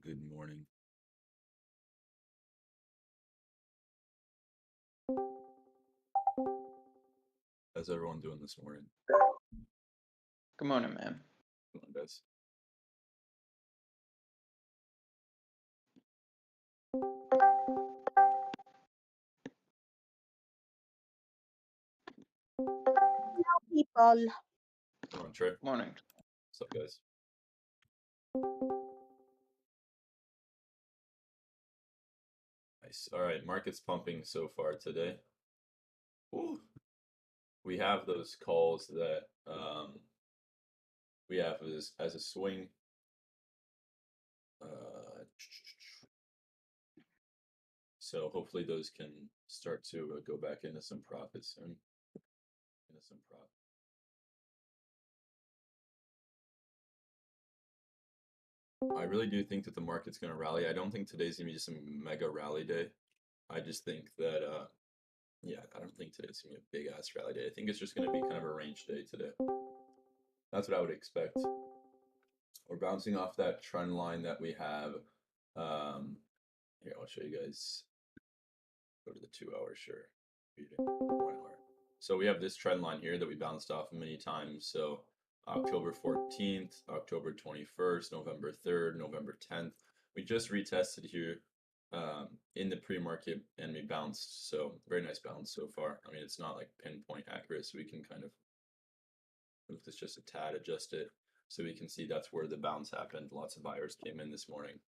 Good morning. How's everyone doing this morning? Good morning, man. Come on, guys. People. Come on, Trey. Morning. What's up, guys? Nice. All right, market's pumping so far today. Ooh. We have those calls that we have as a swing. So hopefully those can start to go back into some profit soon. Into some profit. I really do think that the market's going to rally. I don't think today's going to be just a mega rally day. I just think that, yeah, I don't think today's going to be a big ass rally day. I think it's just going to be kind of a range day today. That's what I would expect. We're bouncing off that trend line that we have. Here, I'll show you guys. Go to the 2 hour, sure. 1 hour. So we have this trend line here that we bounced off many times. So October 14th, October 21st, November 3rd, November 10th. We just retested here in the pre-market and we bounced. So very nice bounce so far. I mean, it's not like pinpoint accurate, so we can kind of move this just a tad, adjust it. So we can see that's where the bounce happened. Lots of buyers came in this morning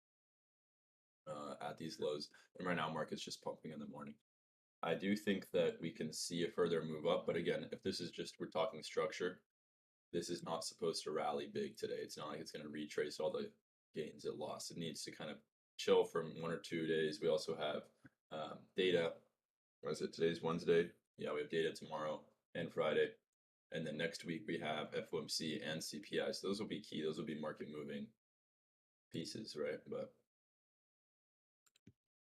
at these lows. And right now, market's just pumping in the morning. I do think that we can see a further move up. But again, if this is just, we're talking structure, this is not supposed to rally big today. It's not like it's going to retrace all the gains it lost. It needs to kind of chill for 1 or 2 days. We also have data. What is it? Today's Wednesday. Yeah, we have data tomorrow and Friday. And then next week we have FOMC and CPI. So those will be key. Those will be market moving pieces, right? But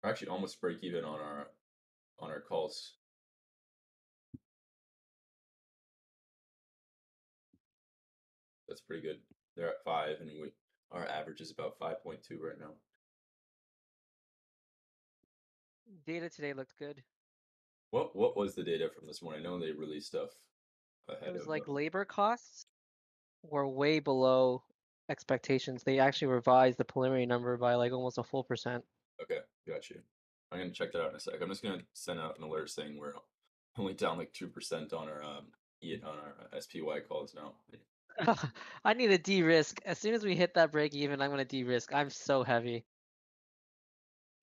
we're actually almost break even on our calls. That's pretty good. They're at 5, and our average is about 5.2 right now. Data today looked good. What was the data from this morning? I know they released stuff ahead It was of like labor costs were way below expectations. They actually revised the preliminary number by like almost a full percent. Okay, got you. I'm gonna check that out in a sec. I'm just gonna send out an alert saying we're only down like 2% on our SPY calls now. I need a de-risk. As soon as we hit that break even, I'm gonna de-risk. I'm so heavy.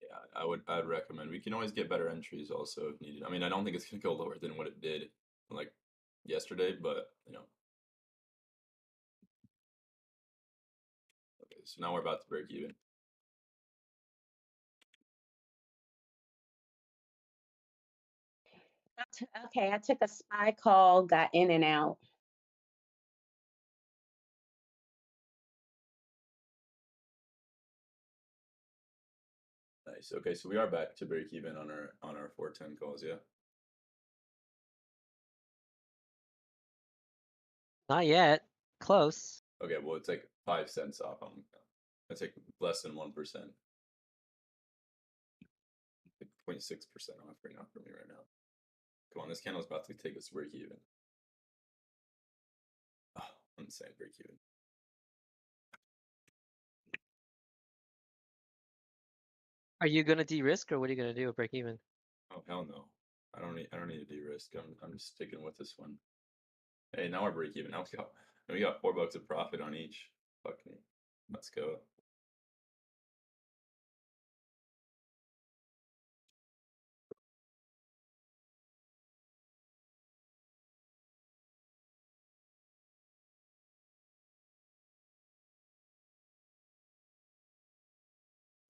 Yeah, I'd recommend. We can always get better entries also if needed. I mean, I don't think it's gonna go lower than what it did like yesterday, but you know. Okay, so now we're about to break even. Okay, I took a spy call, got in and out. Nice. Okay, so we are back to break even on our 410 calls, yeah. Not yet. Close. Okay, well it's like 5 cents off. It's like less than 1%. Like 0.6% off right now for me right now. Come on, this candle's about to take us break even. Oh, insane break even. Are you gonna de-risk or what are you gonna do with break even? Oh hell no. I don't need to de-risk. I'm just sticking with this one. Hey, now we're break even. Now we got $4 of profit on each. Fuck me. Let's go.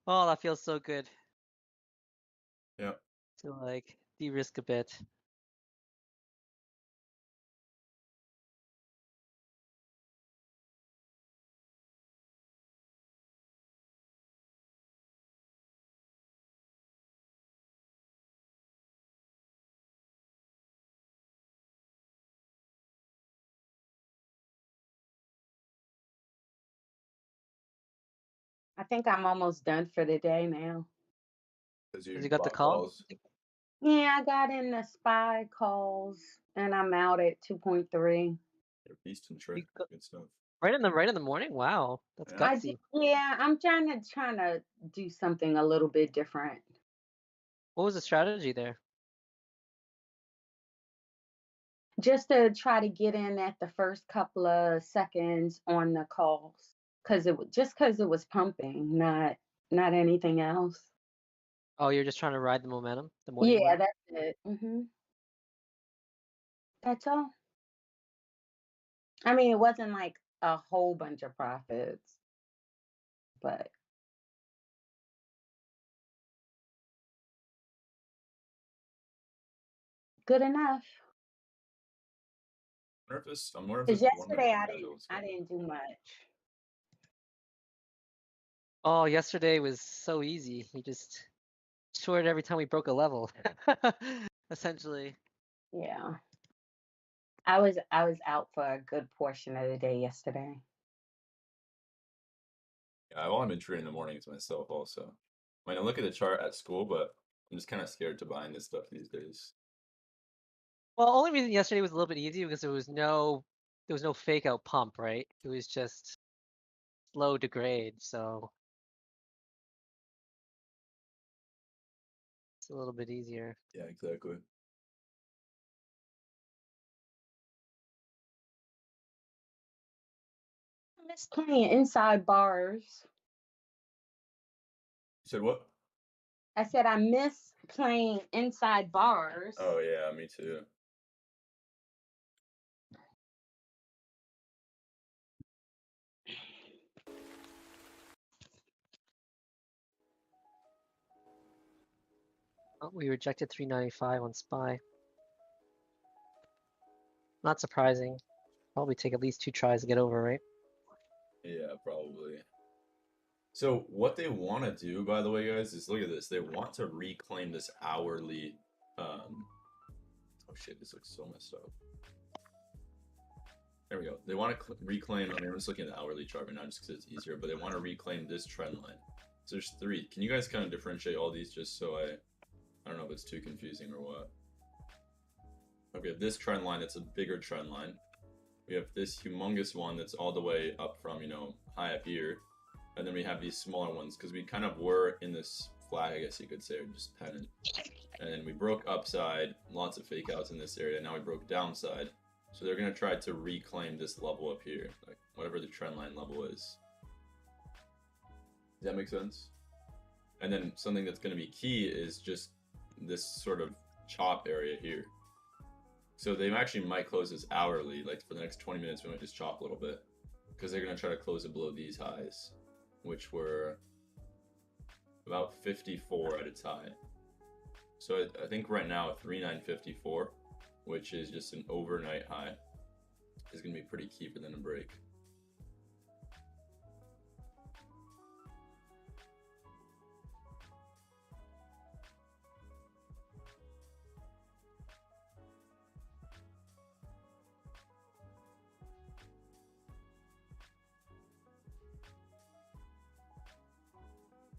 Oh, that feels so good Yeah. to like de-risk a bit. I think I'm almost done for the day now. Because Has you he got the bought call? calls. Yeah, I got in the SPY calls and I'm out at 2.3. You're a beast in trade. got- Good stuff. Right in the morning? Wow, that's Yeah. gutsy. Yeah, I'm trying to do something a little bit different. What was the strategy there? Just to try to get in at the first couple of seconds on the calls. Cause it was pumping, not anything else. Oh, you're just trying to ride the momentum, the morning Yeah, momentum? that's it. That's all. I mean, it wasn't like a whole bunch of profits, but good enough. I'm wondering if Because this 1 minute yesterday candle is I gonna. didn't do much. Oh, yesterday was so easy. He just shorted every time we broke a level. Essentially. Yeah. I was out for a good portion of the day yesterday. Yeah, well, I'm in trading in the mornings myself also. I mean, I look at the chart at school, but I'm just kind of scared to buying this stuff these days. Well, only reason yesterday was a little bit easy because there was no fake out pump, right? It was just slow degrade, so it's a little bit easier. Yeah, exactly. I miss playing inside bars. You said what? I said I miss playing inside bars. Oh yeah, me too. Oh, we rejected 395 on SPY. Not surprising. Probably take at least 2 tries to get over, right? Yeah, probably. So what they want to do, by the way, guys, is look at this. They want to reclaim this hourly. Oh shit, this looks so messed up. There we go. They want to reclaim. I mean, I'm just looking at the hourly chart right now just because it's easier. But they want to reclaim this trend line. So there's 3. Can you guys kind of differentiate all these just so I don't know if it's too confusing or what. Okay, this trend line, it's a bigger trend line. We have this humongous one that's all the way up from, high up here. And then we have these smaller ones because we kind of were in this flag, I guess you could say, or just pennant. And then we broke upside, lots of fake outs in this area. Now we broke downside. So they're going to try to reclaim this level up here, like whatever the trend line level is. Does that make sense? And then something that's going to be key is just this sort of chop area here. So they actually might close this hourly, like for the next 20 minutes we might just chop a little bit. Because they're going to try to close it below these highs, which were about 54 at its high. So I think right now at 3954, which is just an overnight high, is going to be pretty key for them to break.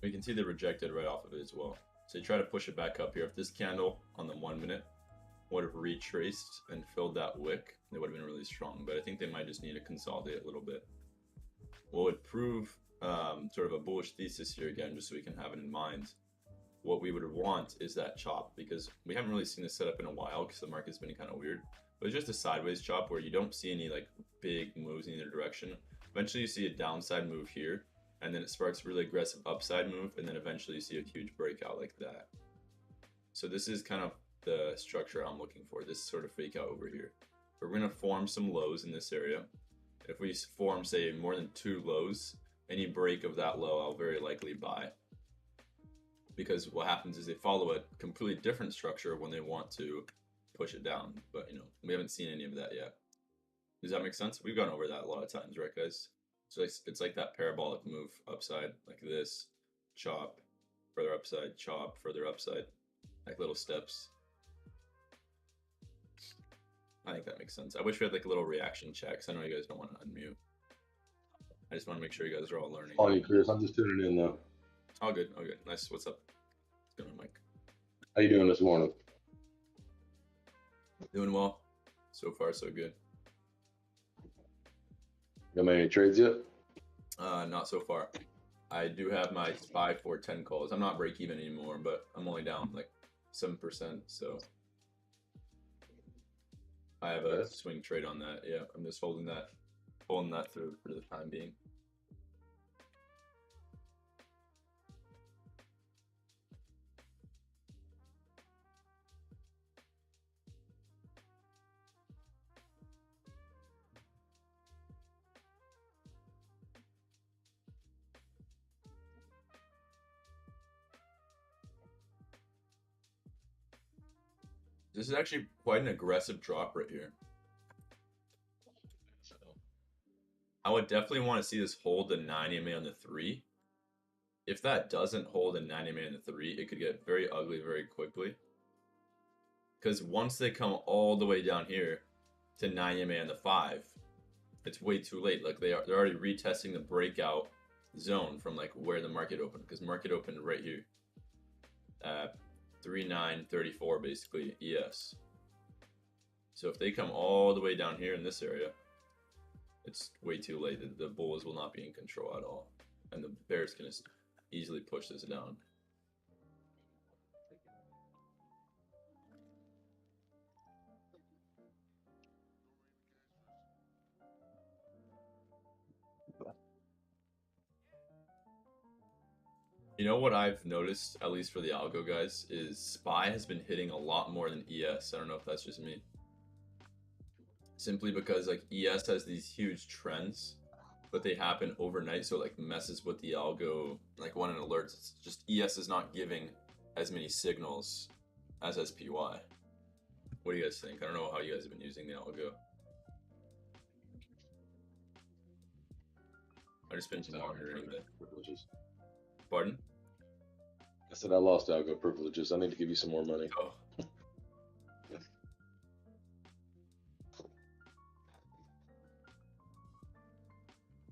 We can see they rejected right off of it as well. So you try to push it back up here. If this candle on the 1 minute would have retraced and filled that wick, they would have been really strong. But I think they might just need to consolidate a little bit. What would prove sort of a bullish thesis here again, just so we can have it in mind, what we would want is that chop, because we haven't really seen this setup in a while because the market's been kind of weird. But it's just a sideways chop where you don't see any like big moves in either direction. Eventually you see a downside move here, and then it sparks a really aggressive upside move, and then eventually you see a huge breakout like that. So this is kind of the structure I'm looking for, this sort of fake out over here. We're going to form some lows in this area. If we form, say, more than 2 lows, any break of that low, I'll very likely buy. Because what happens is they follow a completely different structure when they want to push it down. But, we haven't seen any of that yet. Does that make sense? We've gone over that a lot of times, right, guys? So it's like that parabolic move upside, like this, chop, further upside, chop, further upside, like little steps. I think that makes sense. I wish we had like a little reaction check, 'cause I know you guys don't want to unmute. I just want to make sure you guys are all learning. On you, Kris. I'm just tuning in though. All good. All good. Nice. What's up? What's going on, Mike? How you doing this morning? Doing well. So far, so good. Got many trades yet? Not so far. I do have my 5, 4, 10 calls. I'm not break even anymore, but I'm only down like 7%. So I have a swing trade on that. Yeah, I'm just holding that through for the time being. This is actually quite an aggressive drop right here. So I would definitely want to see this hold the 9 EMA on the 3. If that doesn't hold a 9 EMA on the 3, it could get very ugly very quickly. Because once they come all the way down here to 9 EMA on the 5, it's way too late. Like they're already retesting the breakout zone from like where the market opened. Because market opened right here. 3934 basically ES. So if they come all the way down here in this area, it's way too late. The bulls will not be in control at all, and the bears can just easily push this down. You know what I've noticed, at least for the algo guys, is SPY has been hitting a lot more than ES. I don't know if that's just me. Simply because like ES has these huge trends, but they happen overnight, so it like messes with the algo. Like when it alerts, it's just ES is not giving as many signals as SPY. What do you guys think? I don't know how you guys have been using the algo. I've just been monitoring the privileges. Pardon? I said I lost algo privileges. I need to give you some more money. Oh.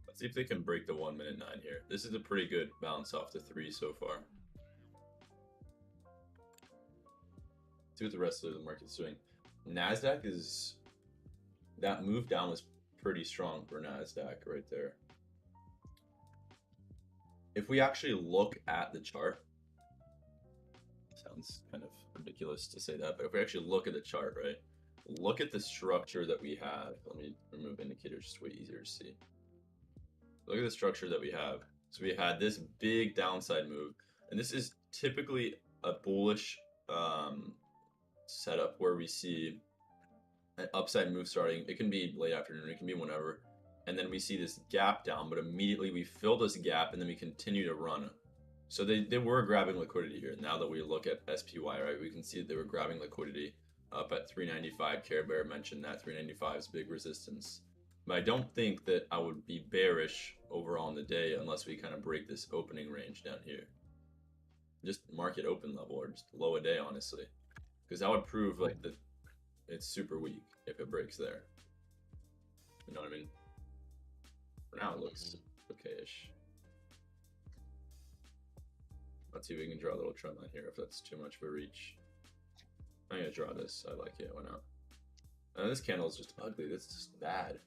Let's see if they can break the 1 minute 9 here. This is a pretty good bounce off the 3 so far. See what the rest of the market's doing. NASDAQ is... That move down was pretty strong for NASDAQ right there. If we actually look at the chart, sounds kind of ridiculous to say that, but if we actually look at the chart, right, look at the structure that we have. Let me remove indicators, just way easier to see. Look at the structure that we have. So we had this big downside move, and this is typically a bullish setup where we see an upside move starting. It can be late afternoon, it can be whenever. And then we see this gap down, but immediately we fill this gap and then we continue to run. So they were grabbing liquidity here. Now that we look at SPY, right, we can see that they were grabbing liquidity up at 395. Care Bear mentioned that 395 is big resistance. But I don't think that I would be bearish overall in the day unless we kind of break this opening range down here. Just market open level or just low a day, honestly. Because that would prove like that it's super weak if it breaks there. You know what I mean? For now, it looks okay-ish. Let's see if we can draw a little trend line here if that's too much of a reach. I'm gonna draw this. I like it. Why not? This candle is just ugly. This is just bad.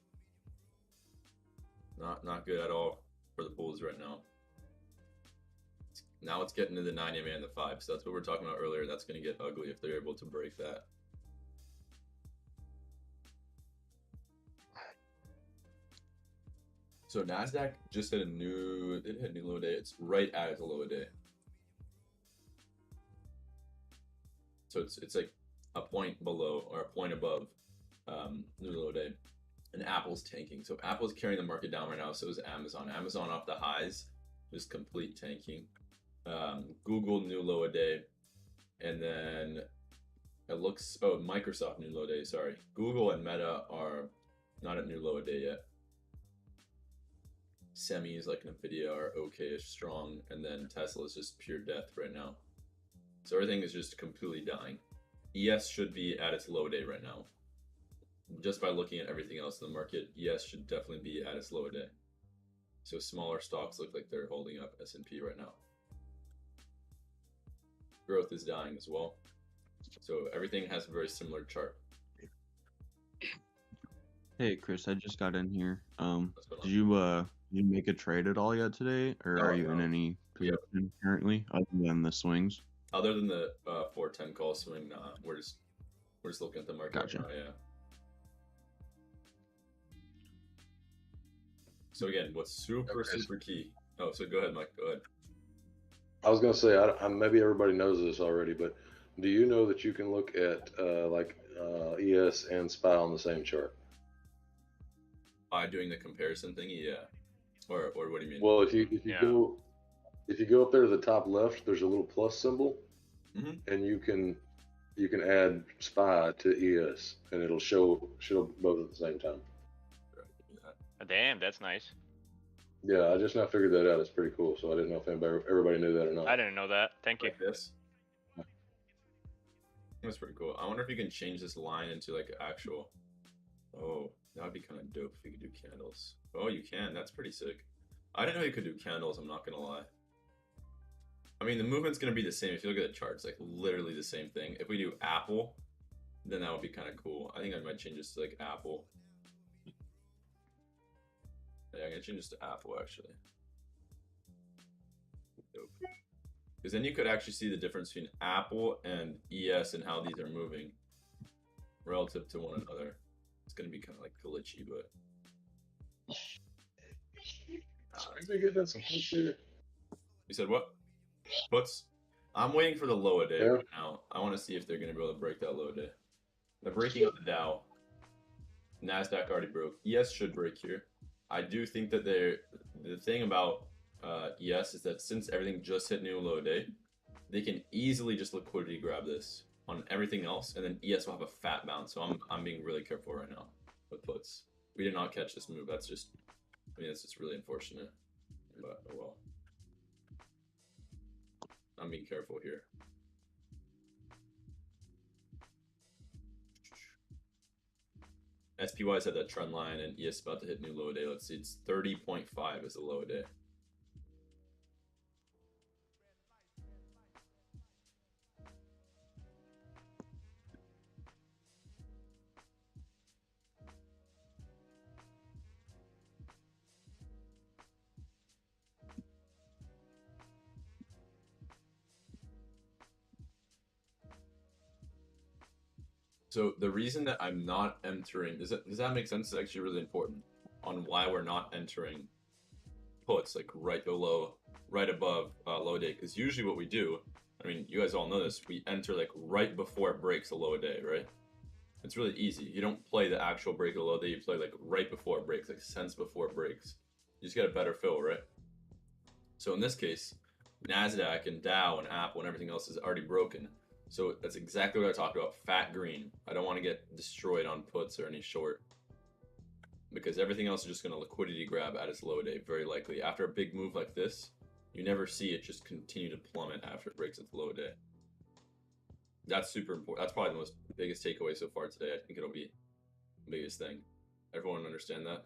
Not good at all for the bulls right now. Now it's getting to the 9 EMA and the 5, so that's what we were talking about earlier. That's going to get ugly if they're able to break that. So NASDAQ just hit a new, it hit a new low day. It's right at its low day. So it's like a point below or a point above new low day. And Apple's tanking. So Apple's carrying the market down right now. So is Amazon. Amazon off the highs, just complete tanking. Google new low a day. And then it looks, oh, Microsoft new low day, sorry. Google and Meta are not at new low a day yet. Semis like Nvidia are okay-ish strong, and then Tesla is just pure death right now. So everything is just completely dying. ES should be at its low day right now. Just by looking at everything else in the market, ES should definitely be at its low day. So smaller stocks look like they're holding up S&P right now. Growth is dying as well. So everything has a very similar chart. Hey Chris, I just got in here. What's going on? Did you make a trade at all yet today, or No, are you in no. any Yeah. position currently other than the swings? Other than the 410 call swing, we're just looking at the market. Gotcha. Right now, yeah. So again, what's super key? Oh, so go ahead, Mike. Go ahead. I was gonna say, maybe everybody knows this already, but do you know that you can look at ES and SPY on the same chart? Doing the comparison thingy, yeah. Or what do you mean? Well, if you Yeah. go up there to the top left, there's a little plus symbol, Mhm. and you can add SPY to ES, and it'll show both at the same time. Damn, that's nice. Yeah, I just now figured that out. It's pretty cool. So I didn't know if everybody knew that or not. I didn't know that. Thank you. Like this. That's pretty cool. I wonder if you can change this line into like actual. Oh, that would be kind of dope if you could do candles. Oh, you can. That's pretty sick. I didn't know you could do candles. I'm not gonna lie. I mean, the movement's gonna be the same. If you look at the charts, like literally the same thing. If we do Apple, then that would be kind of cool. I think I might change this to like Apple. Yeah, I'm gonna change this to Apple actually. Dope. Because then you could actually see the difference between Apple and ES and how these are moving relative to one another. It's gonna be kind of like glitchy, but Maybe get that some push here. you said what? Puts? I'm waiting for the low a day Yeah. right now. I want to see if they're gonna be able to break that low day. They're breaking up the Dow. Nasdaq already broke. ES should break here. I do think that the thing about ES is that since everything just hit new low day, they can easily just liquidity grab this on everything else, and then ES will have a fat bounce. So I'm being really careful right now with puts. We did not catch this move. That's just, I mean, it's just really unfortunate. But oh well. I'm being careful here. SPY's had that trend line, and ES about to hit new low day. Let's see, it's 30.5 is the low day. So the reason that I'm not entering, does that make sense? It's actually really important on why we're not entering puts like right above low day. Because usually what we do, I mean, you guys all know this, we enter like right before it breaks a low day, right? It's really easy. You don't play the actual break of the low day, you play like right before it breaks, like cents before it breaks. You just get a better fill, right? So in this case, Nasdaq and Dow and Apple and everything else is already broken. So that's exactly what I talked about, fat green. I don't want to get destroyed on puts or any short, because everything else is just going to liquidity grab at its low day, very likely. After a big move like this, you never see it just continue to plummet after it breaks its low day. That's super important. That's probably the biggest takeaway so far today. I think it'll be the biggest thing. Everyone understand that?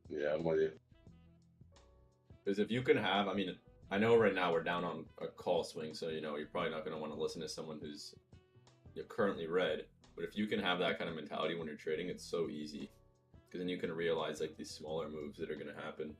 Yeah, I'm with you. Because if you can have, I mean, I know right now we're down on a call swing, so you know you're probably not going to want to listen to someone who's currently red. But if you can have that kind of mentality when you're trading, it's so easy. Because then you can realize like these smaller moves that are going to happen.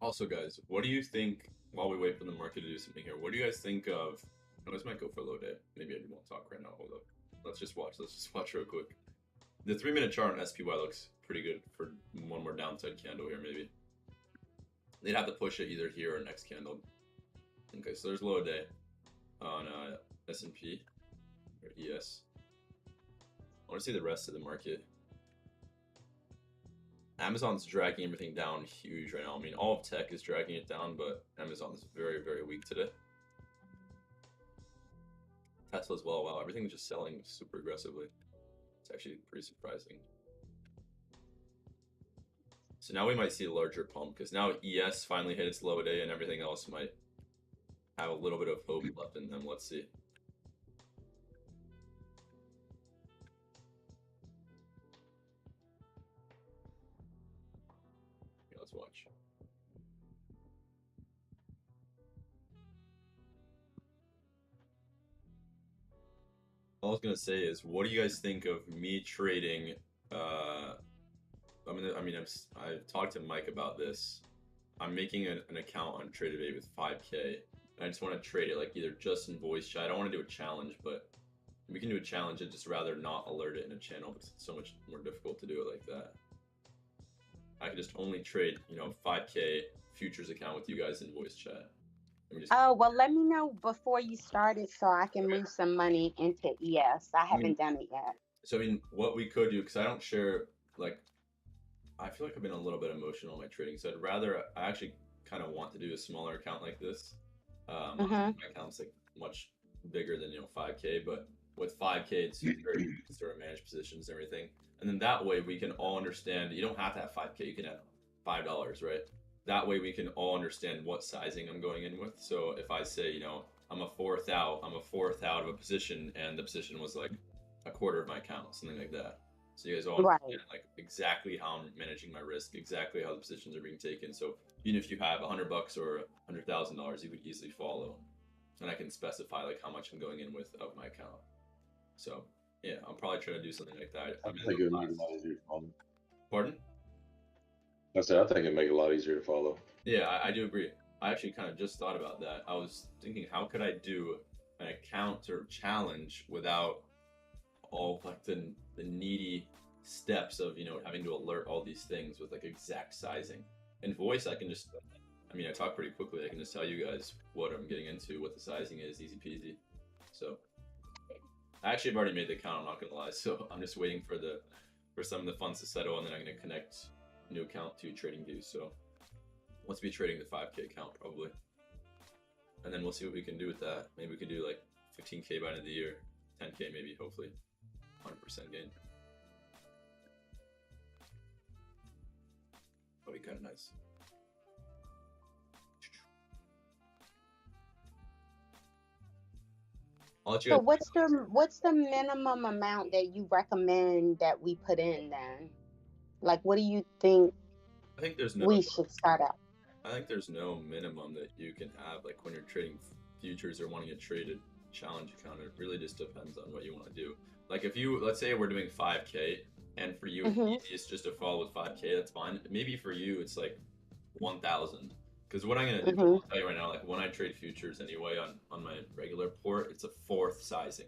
Also, guys, what do you think, while we wait for the market to do something here, what do you guys think of, oh, this might go for a low day. Maybe I won't talk right now, hold up. Let's just watch real quick. The 3-minute chart on SPY looks pretty good for one more downside candle here, maybe. They'd have to push it either here or next candle. Okay, so there's low day on S&P or ES. I want to see the rest of the market. Amazon's dragging everything down huge right now. I mean, all of tech is dragging it down, but Amazon is very, very weak today. Tesla as well. Wow, everything's just selling super aggressively. It's actually pretty surprising. So now we might see a larger pump because now ES finally hit its low day and everything else might have a little bit of hope left in them. Let's see. Okay, let's watch. All I was gonna say is, what do you guys think of me trading? I've talked to Mike about this. I'm making an account on TradeAway with 5K. And I just want to trade it like either just in voice chat. I don't want to do a challenge, but we can do a challenge. I'd just rather not alert it in a channel because it's so much more difficult to do it like that. I could just only trade, 5K futures account with you guys in voice chat. Oh, well, let me know before you start it so I can move some money into ES. I haven't done it yet. So, I mean, what we could do, because I don't share, I feel like I've been a little bit emotional in my trading, so I actually kind of want to do a smaller account like this. My account's much bigger than 5K, but with 5K, it's very easy to sort of manage positions and everything. And then that way we can all understand. You don't have to have 5K. You can have $5, right? That way we can all understand what sizing I'm going in with. So if I say, I'm a fourth out of a position, and the position was like a quarter of my account, something like that. So you guys all understand exactly how I'm managing my risk, exactly how the positions are being taken. So even if you have $100 or $100,000, you would easily follow, and I can specify how much I'm going in with of my account. So yeah, I'll probably try to do something like that. I think it would make it a lot easier to follow. Pardon? I said I think it'd make it a lot easier to follow. Yeah, I do agree. I actually kind of just thought about that. I was thinking, how could I do an account or challenge without all the needy steps of having to alert all these things with exact sizing. In voice, I can just, I talk pretty quickly. I can just tell you guys what I'm getting into, what the sizing is, easy peasy. So I actually have already made the account, I'm not gonna lie. So I'm just waiting for some of the funds to settle, and then I'm gonna connect a new account to TradingView. So let's be trading the 5K account probably, and then we'll see what we can do with that. Maybe we can do 15K by the end of the year, 10K maybe, hopefully, 100% gain. That'd be kind of nice. I'll let you So guys what's the minimum amount that you recommend that we put in then? What do you think I think there's we should start out? I think there's no minimum that you can have when you're trading futures or wanting to trade a challenge account. It really just depends on what you want to do. If let's say we're doing 5K, and for you it's easiest just to follow with 5K, that's fine. Maybe for you it's 1,000. Because what I'm gonna do, I'll tell you right now, when I trade futures anyway on my regular port, it's a fourth sizing.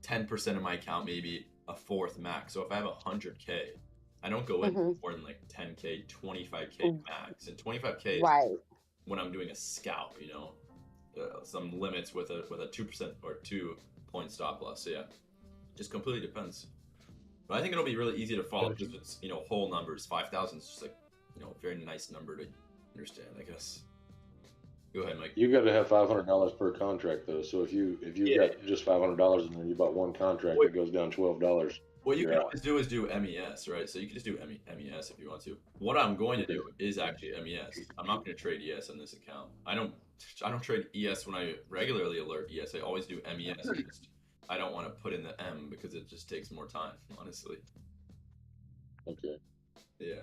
10% of my account, maybe a fourth max. So if I have 100K, I don't go in more than 10K, 25K max. And 25K is when I'm doing a scalp, some limits with a 2% or 2-point stop loss. So yeah, just completely depends. But I think it'll be really easy to follow because it's whole numbers. 5,000 is just a very nice number to understand, I guess. Go ahead, Mike. You got to have $500 per contract though. So if you got just $500 and then you bought one contract that goes down $12. What you can always do is do MES, right? So you can just do MES if you want to. What I'm going to do is actually MES. I'm not going to trade ES on this account. I don't trade ES when I regularly alert ES. I always do MES. I don't want to put in the M because it just takes more time, honestly. Okay. Yeah.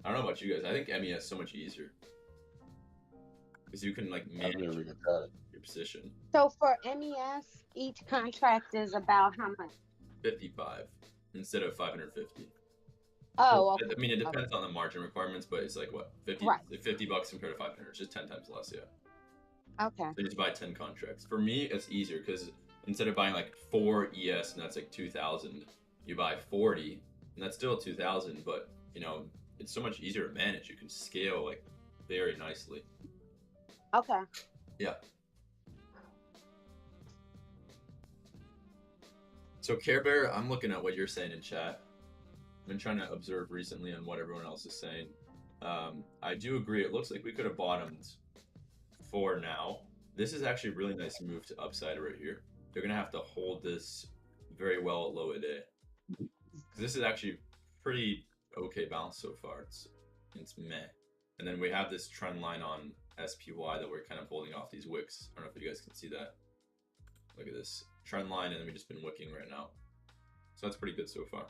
I don't know about you guys. I think MES is so much easier. Because you can manage your position. So for MES, each contract is about how much? 55 instead of 550. Oh, okay. It depends on the margin requirements, but it's what, 50 $50 compared to 500. It's just 10 times less, yeah. Okay. So you just buy 10 contracts. For me, it's easier because instead of buying 4 ES and that's 2,000, you buy 40 and that's still 2,000, but it's so much easier to manage. You can scale very nicely. Okay. Yeah. So Care Bear, I'm looking at what you're saying in chat. been trying to observe recently on what everyone else is saying. I do agree. It looks like we could have bottomed for now. This is actually a really nice move to upside right here. They're gonna have to hold this very well at low a day. This is actually pretty okay bounce so far. It's meh. And then we have this trend line on SPY that we're kind of holding off these wicks. I don't know if you guys can see that. Look at this trend line, and then we've just been wicking right now. So that's pretty good so far.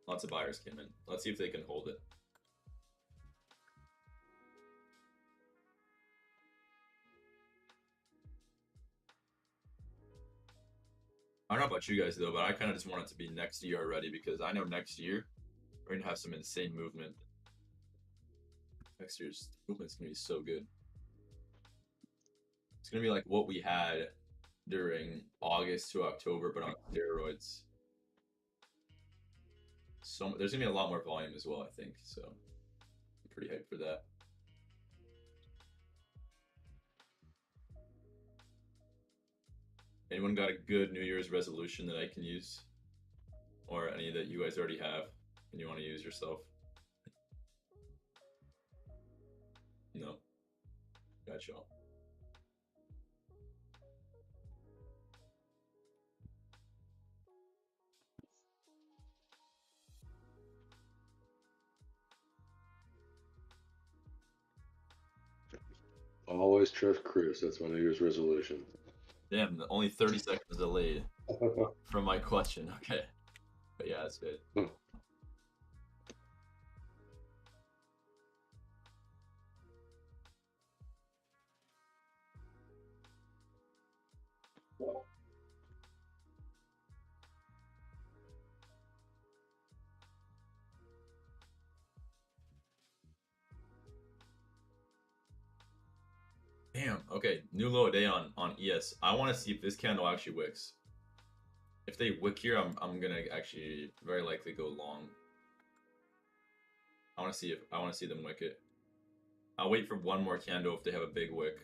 Lots of buyers came in. Let's see if they can hold it. I don't know about you guys though, but I kind of just want it to be next year already because I know next year we're gonna have some insane movement. Next year's movement's gonna be so good. It's gonna be like what we had during August to October, but on steroids. So there's gonna be a lot more volume as well, I think. So I'm pretty hyped for that. Anyone got a good New Year's resolution that I can use? Or any that you guys already have and you want to use yourself? No. Got y'all. Always trust Kris. That's my New Year's resolution. Damn, only 30 seconds delayed from my question. Okay. But yeah, that's good. Damn, okay, new low day on ES. I want to see if this candle actually wicks. If they wick here, I'm gonna actually very likely go long. I want to see them wick it. I'll wait for one more candle if they have a big wick.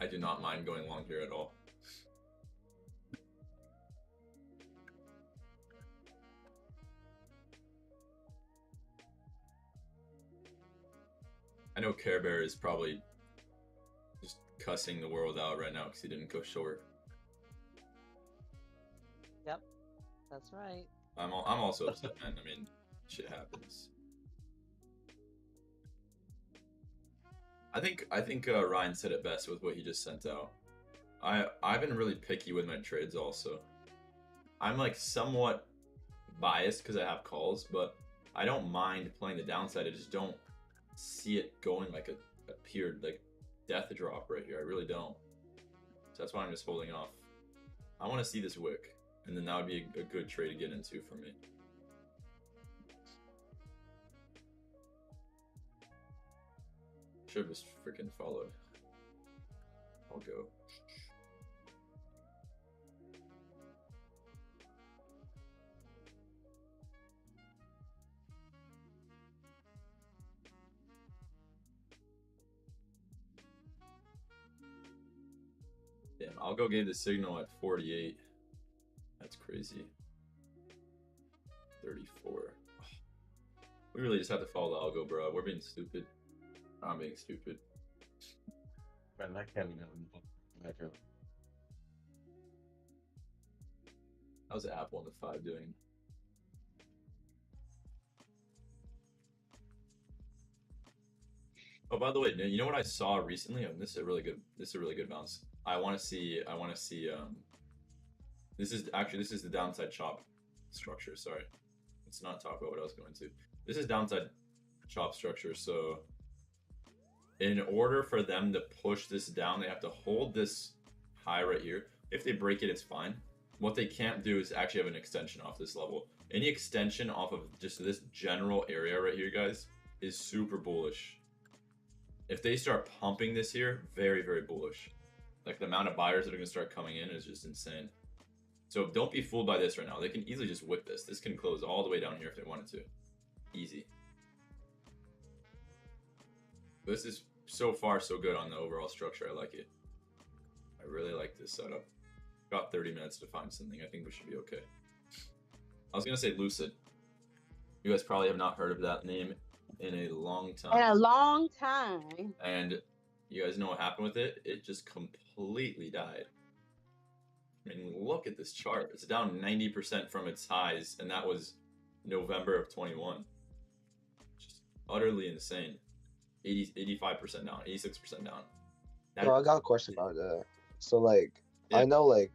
I do not mind going long here at all. I know Care Bear is probably just cussing the world out right now because he didn't go short. Yep, that's right. I'm also upset, man. I mean, shit happens. I think Ryan said it best with what he just sent out. I've been really picky with my trades also. I'm like somewhat biased because I have calls, but I don't mind playing the downside. I just don't see it going like a pure like death drop right here. I really don't. So that's why I'm just holding off. I want to see this wick, and then that would be a good trade to get into for me. Should have just freaking followed. I'll go. Damn, I'll go give the signal at 48. That's crazy. 34. We really just have to follow the algo, bro. We're being stupid. I'm being stupid. Man, that can't be How's the Apple on the 5 doing? Oh, by the way, you know what I saw recently? This is a really good bounce. I want to see. This is the downside chop structure. Sorry, let's not talk about what I was going to. This is downside chop structure. So, in order for them to push this down, they have to hold this high right here. If they break it, it's fine. What they can't do is actually have an extension off this level. Any extension off of just this general area right here, guys, is super bullish. If they start pumping this here, very, very bullish. Like the amount of buyers that are going to start coming in is just insane. So don't be fooled by this right now. They can easily just whip this. This can close all the way down here if they wanted to. Easy. This is so far so good on the overall structure. I like it. I really like this setup. Got 30 minutes to find something. I think we should be okay. I was going to say Lucid. You guys probably have not heard of that name in a long In time. a long time. And you guys know what happened with it? It just completely died. I mean, look at this chart. It's down 90% from its highs, and that was November of 21. Just utterly insane. 85% down, 86% down. Yo, I got a question about that. So like, Yeah. I know like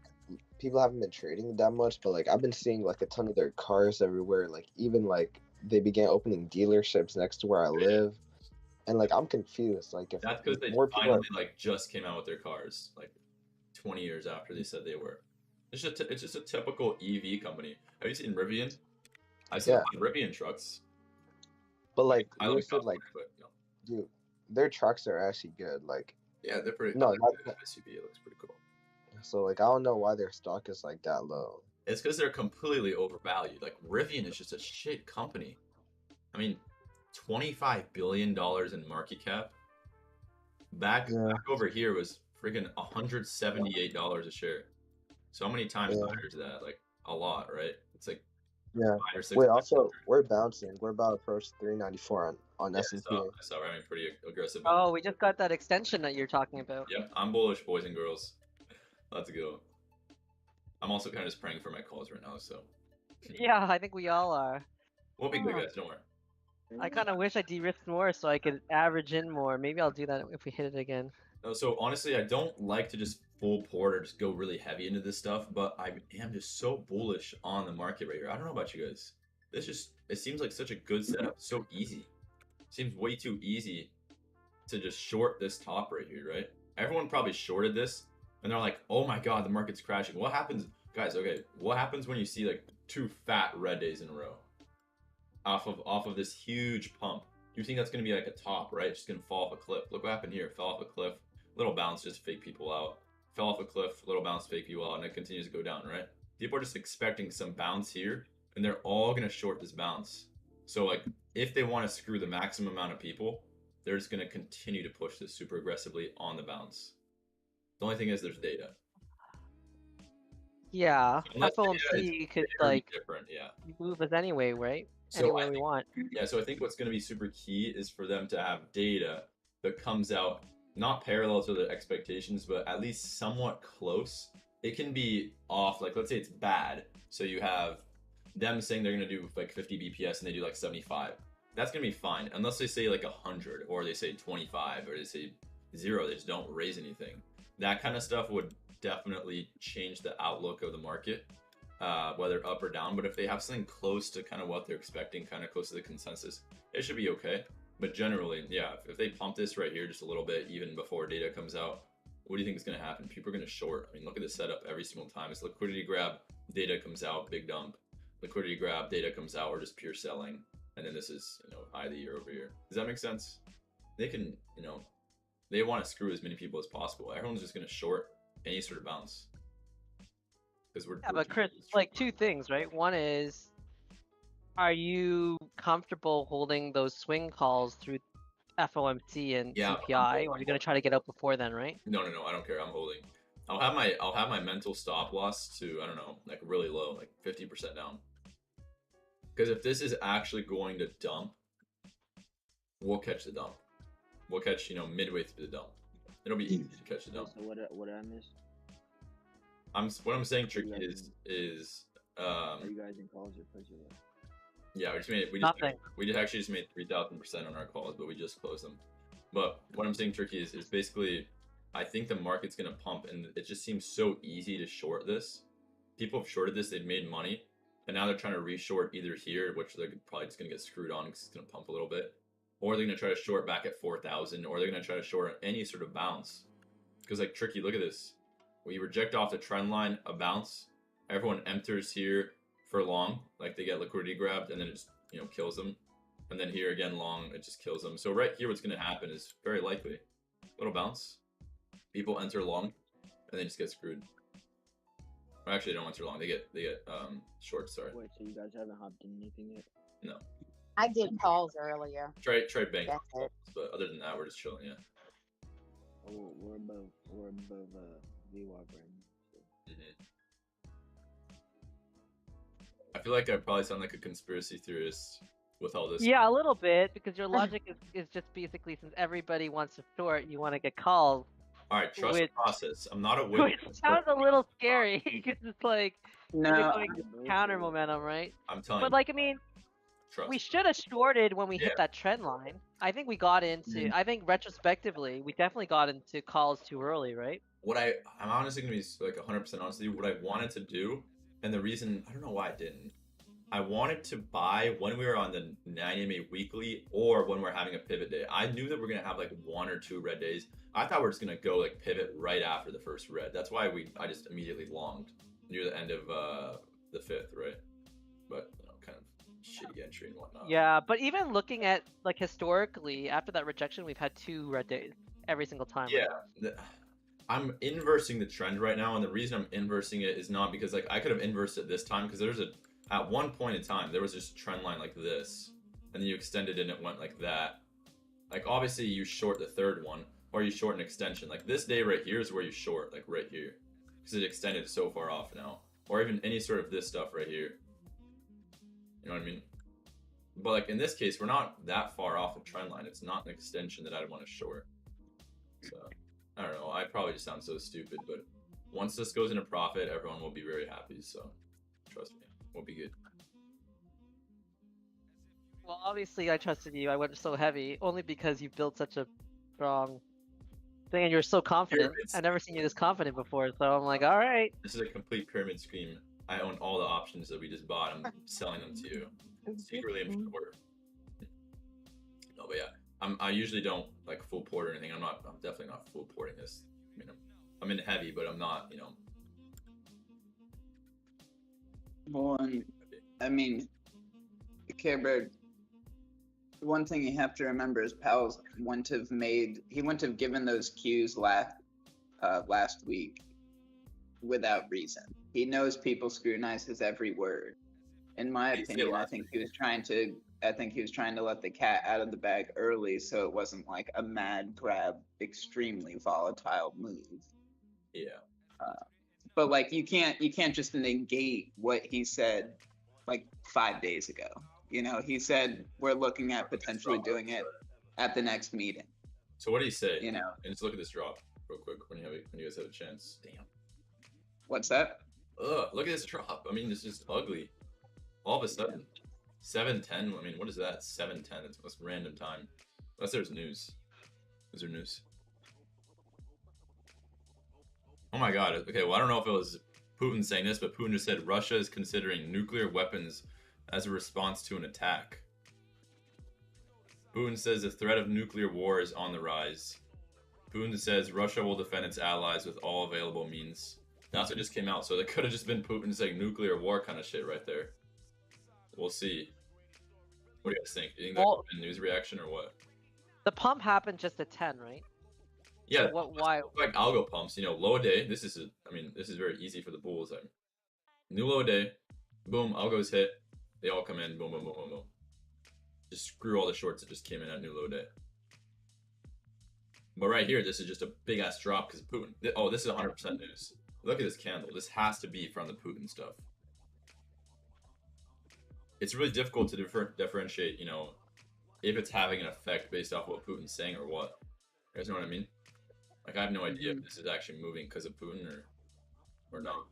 people haven't been trading that much, but like I've been seeing like a ton of their cars everywhere. Like even like they began opening dealerships next to where I live, and like I'm confused. Like if That's because they more people finally like just came out with their cars, like 20 years after they said they were. It's just a typical EV company. Have you seen Rivian? I've seen Rivian trucks. but like I you like said, like but no. dude, their trucks are actually good. Like Yeah, they're pretty. No, I like not the SUV. It looks pretty cool. so like I don't know why their stock is like that low. It's because they're completely overvalued. Like Rivian is just a shit company. I mean, $25 billion in market cap. Back over here was freaking $178 a share. So how many times higher is that? Like a lot, right? It's like 5 or 6. Wait, also we're bouncing. We're about to approach 394 on S&P. I saw we're having pretty aggressive. Oh, we just got that extension that you're talking about. Yep, I'm bullish, boys and girls. Let's go. I'm also kind of just praying for my calls right now, so. Yeah, I think we all are. We'll be good, guys. Don't worry. I kind of wish I de-risked more so I could average in more. Maybe I'll do that if we hit it again. No, so honestly, I don't like to just full port or just go really heavy into this stuff, but I am just so bullish on the market right here. I don't know about you guys. It seems like such a good setup. So easy. Seems way too easy to just short this top right here, right? Everyone probably shorted this, and they're like, oh my god, the market's crashing. What happens, guys, okay, what happens when you see like 2 fat red days in a row? Off of this huge pump. You think that's going to be like a top, right? It's just going to fall off a cliff. Look what happened here. Fell off a cliff. Little bounce, just fake people out. Fell off a cliff. Little bounce, fake people out. And it continues to go down, right? People are just expecting some bounce here. And they're all going to short this bounce. So like, if they want to screw the maximum amount of people, they're just going to continue to push this super aggressively on the bounce. The only thing is there's data. Yeah, Unless the FOMC data could very like different, yeah. move us anyway, right? So Anywhere we want. Yeah, so I think what's going to be super key is for them to have data that comes out not parallel to their expectations, but at least somewhat close. It can be off, like let's say it's bad. So you have them saying they're going to do like 50 BPS and they do like 75. That's going to be fine, unless they say like 100 or they say 25 or they say 0, they just don't raise anything. That kind of stuff would definitely change the outlook of the market. Whether up or down, but if they have something close to kind of what they're expecting, kind of close to the consensus, it should be okay. But generally, yeah, if they pump this right here just a little bit, even before data comes out, what do you think is going to happen? People are going to short. I mean, look at this setup every single time. It's liquidity grab, data comes out, big dump. Liquidity grab, data comes out, or just pure selling. And then this is, high of the year over year. Does that make sense? They can, they want to screw as many people as possible. Everyone's just going to short any sort of bounce. Yeah, but Kris, like 2 things, right? One is, are you comfortable holding those swing calls through FOMC and CPI, or are you gonna try to get out before then, right? No, I don't care. I'm holding. I'll have my mental stop loss to, I don't know, like really low, like 50% down. Because if this is actually going to dump, we'll catch the dump. We'll catch, midway through the dump. It'll be easy to catch the dump. So what did I miss? What I'm saying, Tricky, is Are you guys in calls or puts or what? yeah, we actually just made 3,000% on our calls, but we just closed them. But what I'm saying, Tricky, is basically, I think the market's gonna pump, and it just seems so easy to short this. People have shorted this, they've made money, and now they're trying to reshort either here, which they're probably just gonna get screwed on because it's gonna pump a little bit, or they're gonna try to short back at 4,000, or they're gonna try to short any sort of bounce. Because like Tricky, look at this. We reject off the trend line, a bounce. Everyone enters here for long, like they get liquidity grabbed, and then it just kills them. And then here again long, it just kills them. So right here, what's going to happen is very likely little bounce. People enter long, and they just get screwed. Or actually, they don't enter long. They get short. Sorry. Wait, so you guys haven't hopped in anything yet? No. I did calls earlier. Try bank. That's it. But other than that, we're just chilling. Yeah. Oh, we're above VWAP right now. So. I feel like I probably sound like a conspiracy theorist with all this. Yeah, a little bit, because your logic is just basically, since everybody wants to short, you want to get calls. All right, trust the process. I'm not a Which sounds a little scary, because it's like you're going counter momentum, right? I'm telling you. But like, I mean, trust. we should have shorted when we hit that trend line. I think we got into. I think retrospectively, we definitely got into calls too early, right? What I'm honestly gonna be like 100% honest with you. What I wanted to do, and the reason I don't know why I didn't. I wanted to buy when we were on the 9MA weekly or when we're having a pivot day. I knew that we're gonna have like 1 or 2 red days. I thought we are just gonna go like pivot right after the first red. That's why I just immediately longed near the end of the 5th, right? But kind of shitty entry and whatnot. Yeah, but even looking at like historically, after that rejection, we've had 2 red days every single time. Yeah. Right? I'm inversing the trend right now, and the reason I'm inversing it is not because like I could have inversed it this time, because at one point in time there was just a trend line like this, and then you extended it and it went like that. Like obviously you short the 3rd one, or you short an extension. Like this day right here is where you short, like right here, because it extended so far off now, or even any sort of this stuff right here. You know what I mean? But like in this case, we're not that far off the trend line. It's not an extension that I'd want to short. So I don't know. I probably just sound so stupid, but once this goes into profit, everyone will be very happy. So trust me, we'll be good. Well, obviously I trusted you. I went so heavy only because you built such a strong thing and you're so confident. I've never seen you this confident before, so I'm like, all right. This is a complete pyramid scheme. I own all the options that we just bought. I'm selling them to you. Secretly, I'm short. No, but yeah, I usually don't like full port or anything. I'm definitely not full porting this. I mean, I'm in heavy, but I'm not, you know. Well, I mean, Care Bear, one thing you have to remember is Powell wouldn't have given those cues last week without reason. He knows people scrutinize his every word. In my opinion, I think he was trying to let the cat out of the bag early, so it wasn't like a mad grab, extremely volatile move. Yeah. But like you can't just negate what he said like 5 days ago. You know, he said we're looking at potentially doing it at the next meeting. So what did he say? You know, and just look at this drop real quick when you guys have a chance. Damn. What's that? Ugh, look at this drop. I mean, this is ugly. All of a sudden, 7:10. I mean, what is that? 7:10. It's the most random time. Unless there's news. Is there news? Oh my god. Okay, well, I don't know if it was Putin saying this, but Putin just said Russia is considering nuclear weapons as a response to an attack. Putin says the threat of nuclear war is on the rise. Putin says Russia will defend its allies with all available means. That's what just came out, so that could have just been Putin saying nuclear war kind of shit right there. We'll see. What do you guys think? Do you think that's a news reaction or what? The pump happened just at 10, right? Yeah. So why? Like algo pumps, you know, low day. This is very easy for the bulls. Like, new low day, boom, algos hit. They all come in, boom, boom, boom, boom, boom. Just screw all the shorts that just came in at new low day. But right here, this is just a big ass drop because Putin. Oh, this is 100% news. Look at this candle. This has to be from the Putin stuff. It's really difficult to differentiate, you know, if it's having an effect based off what Putin's saying or what. You guys know what I mean? Like, I have no idea if this is actually moving because of Putin or not.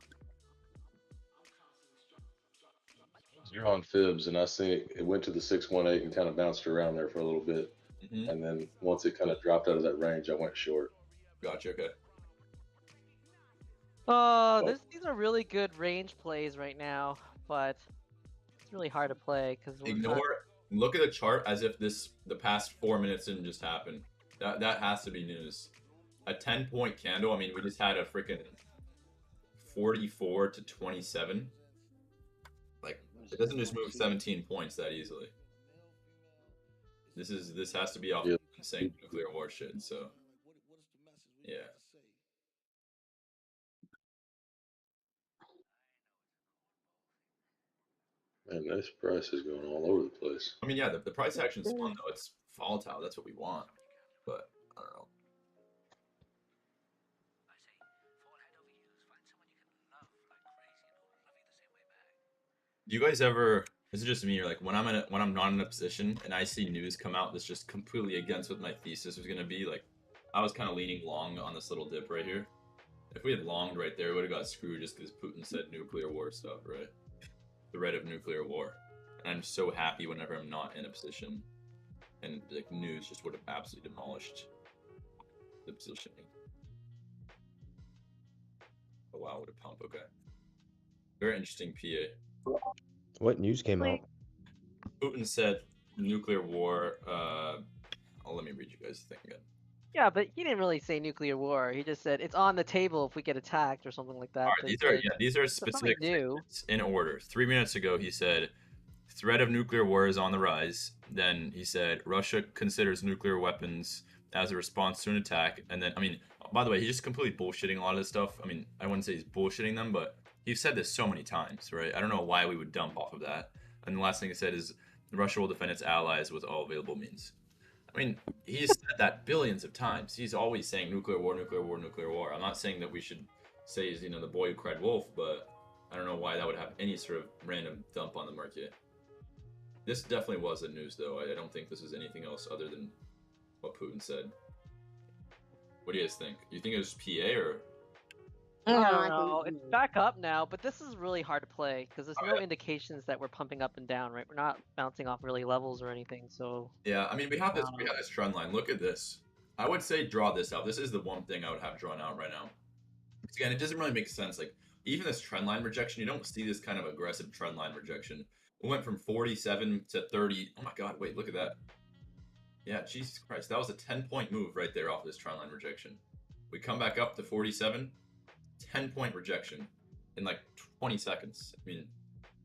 You're on fibs, and I see it went to the 618 and kind of bounced around there for a little bit. And then once it kind of dropped out of that range, I went short. Gotcha, okay. These are really good range plays right now, but it's really hard to play because look at the chart as if the past 4 minutes didn't just happen. That has to be news. A 10-point candle. I mean, we just had a freaking 44 to 27. Like, it doesn't just move 17 points that easily. This has to be off insane nuclear war shit. So, yeah. Man, this price is going all over the place. I mean, yeah, the price action is fun though. It's volatile. That's what we want. But I don't know. Do you guys ever this is just me, or like when I'm not in a position and I see news come out that's just completely against what my thesis was gonna be, like I was kind of leaning long on this little dip right here. If we had longed right there, we would have got screwed just because Putin said nuclear war stuff, right? The threat of nuclear war. And I'm so happy whenever I'm not in a position, and like news just would have absolutely demolished the positioning. Oh wow, what a pump. Okay. Very interesting PA. What news came out? Putin said nuclear war. Let me read you guys the thing again. Yeah, but he didn't really say nuclear war. He just said it's on the table if we get attacked or something like that. All right, these are specific things in order. 3 minutes ago, he said threat of nuclear war is on the rise. Then he said Russia considers nuclear weapons as a response to an attack. And then, I mean, by the way, he's just completely bullshitting a lot of this stuff. I mean, I wouldn't say he's bullshitting them, but he's said this so many times, right? I don't know why we would dump off of that. And the last thing he said is Russia will defend its allies with all available means. I mean, he's said that billions of times. He's always saying nuclear war, nuclear war, nuclear war. I'm not saying that we should say he's, the boy who cried wolf, but I don't know why that would have any sort of random dump on the market. This definitely was the news, though. I don't think this is anything else other than what Putin said. What do you guys think? Do you think it was PA or? No, it's back up now, but this is really hard to play because there's no indications that we're pumping up and down, right? We're not bouncing off really levels or anything, so. Yeah, I mean, we have this trend line. Look at this. I would say draw this out. This is the one thing I would have drawn out right now. Again, it doesn't really make sense. Like, even this trend line rejection, you don't see this kind of aggressive trend line rejection. We went from 47 to 30. Oh my God, wait, look at that. Yeah, Jesus Christ. That was a 10-point move right there off this trend line rejection. We come back up to 47. 10-point rejection in like 20 seconds. I mean,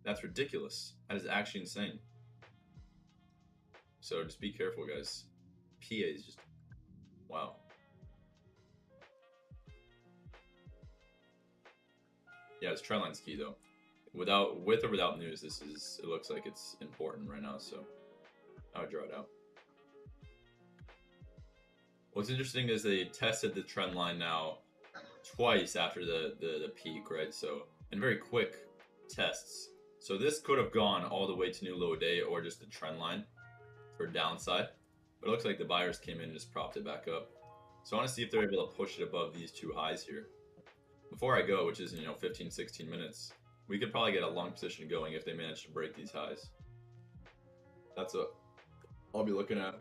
that's ridiculous. That is actually insane. So just be careful, guys. PA is just wow. Yeah, this trend line's key though. With or without news, it looks like it's important right now. So I would draw it out. What's interesting is they tested the trend line now twice after the peak, right? So, and very quick tests. So this could have gone all the way to new low day or just the trend line for downside. But it looks like the buyers came in and just propped it back up. So I want to see if they're able to push it above these two highs here. Before I go, which is, 15, 16 minutes, we could probably get a long position going if they manage to break these highs. That's what I'll be looking at.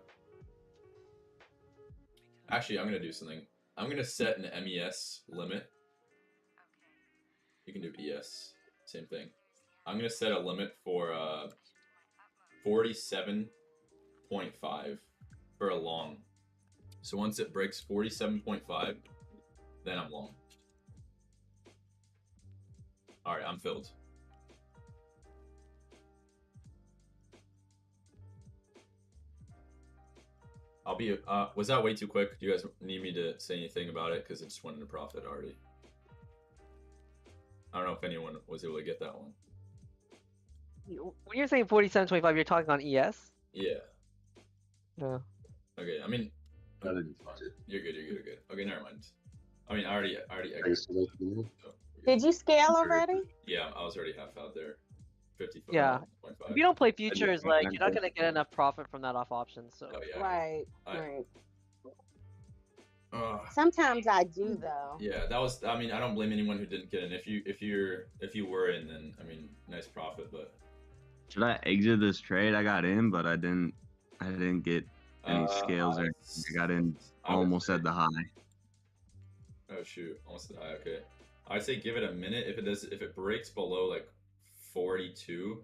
Actually, I'm going to do something. I'm going to set an MES limit. You can do ES, same thing. I'm going to set a limit for 47.5 for a long. So once it breaks 47.5, then I'm long. All right, I'm filled. I'll be, was that way too quick? Do you guys need me to say anything about it? Because it just went into profit already. I don't know if anyone was able to get that one. When you're saying 47.25, you're talking on ES? Yeah. No. Okay, I mean, you're good. Okay, never mind. I mean, I already exited. Did you scale already? Yeah, I was already half out there. 55. Yeah. If you don't play futures, like you're not gonna get enough profit from that off option. So. Oh, yeah. Right. Sometimes I do though. Yeah, that was. I mean, I don't blame anyone who didn't get in. If you were in, then I mean, nice profit. But should I exit this trade? I got in, but I didn't get any scales or I got in almost at the high. Oh shoot, almost at the high. Okay, I'd say give it a minute. If it breaks below like 42,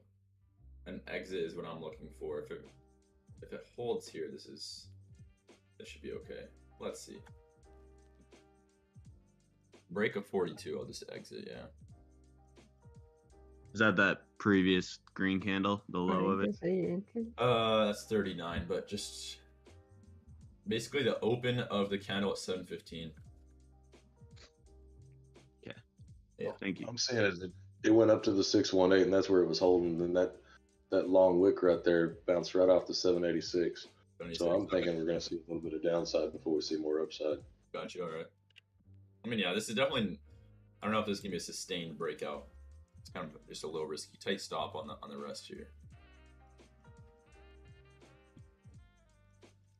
an exit is what I'm looking for. If it holds here, this should be okay. Let's see. Break of 42, I'll just exit, yeah. Is that previous green candle, the low of it? That's 39, but just basically the open of the candle at 7:15. Okay. Yeah. Thank you. I'm saying it went up to the 618, and that's where it was holding. And that long wick right there bounced right off the 786. So I'm thinking we're going to see a little bit of downside before we see more upside. Gotcha. All right. I mean, yeah, this is definitely. I don't know if this is going to be a sustained breakout. It's kind of just a little risky. Tight stop on the rest here.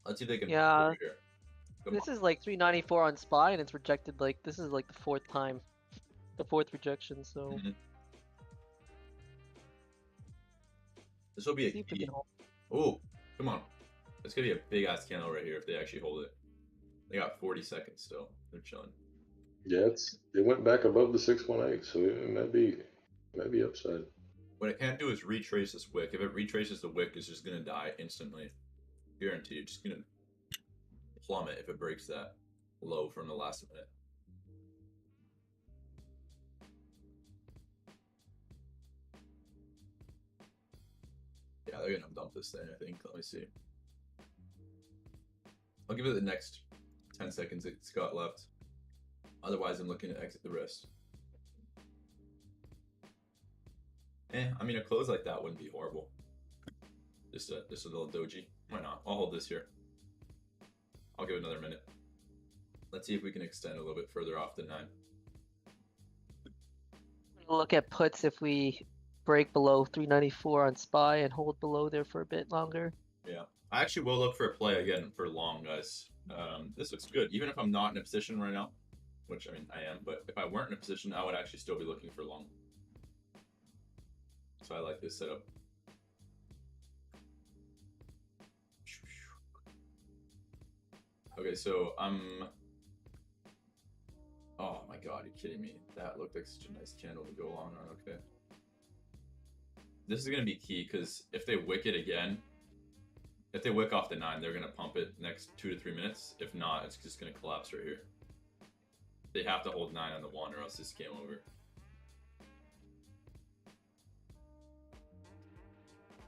Let's see if they can. Yeah. Here. This is like 394 on SPY, and it's rejected like this is like the fourth time, the fourth rejection. So this will be a key. Oh, come on! It's gonna be a big ass candle right here if they actually hold it. They got 40 seconds still. They're chilling. Yeah, it went back above the 618, so it might be upside. What it can't do is retrace this wick. If it retraces the wick, it's just gonna die instantly. Guaranteed. It's just gonna plummet if it breaks that low from the last minute. Yeah, they're gonna dump this thing, I think. Let me see. I'll give it the next 10 seconds it's got left. Otherwise, I'm looking to exit the rest. I mean, a close like that wouldn't be horrible. Just a little doji. Why not? I'll hold this here. I'll give it another minute. Let's see if we can extend a little bit further off the 9. Look at puts if we break below 394 on SPY and hold below there for a bit longer. Yeah, I actually will look for a play again for long, guys. This looks good. Even if I'm not in a position right now, which I mean I am, but if I weren't in a position, I would actually still be looking for long. So I like this setup. Okay, so oh my god, you're kidding me. That looked like such a nice candle to go long on, okay. This is going to be key, because if they wick it again, if they wick off the 9, they're going to pump it next 2 to 3 minutes. If not, it's just going to collapse right here. They have to hold 9 on the 1 or else this game over.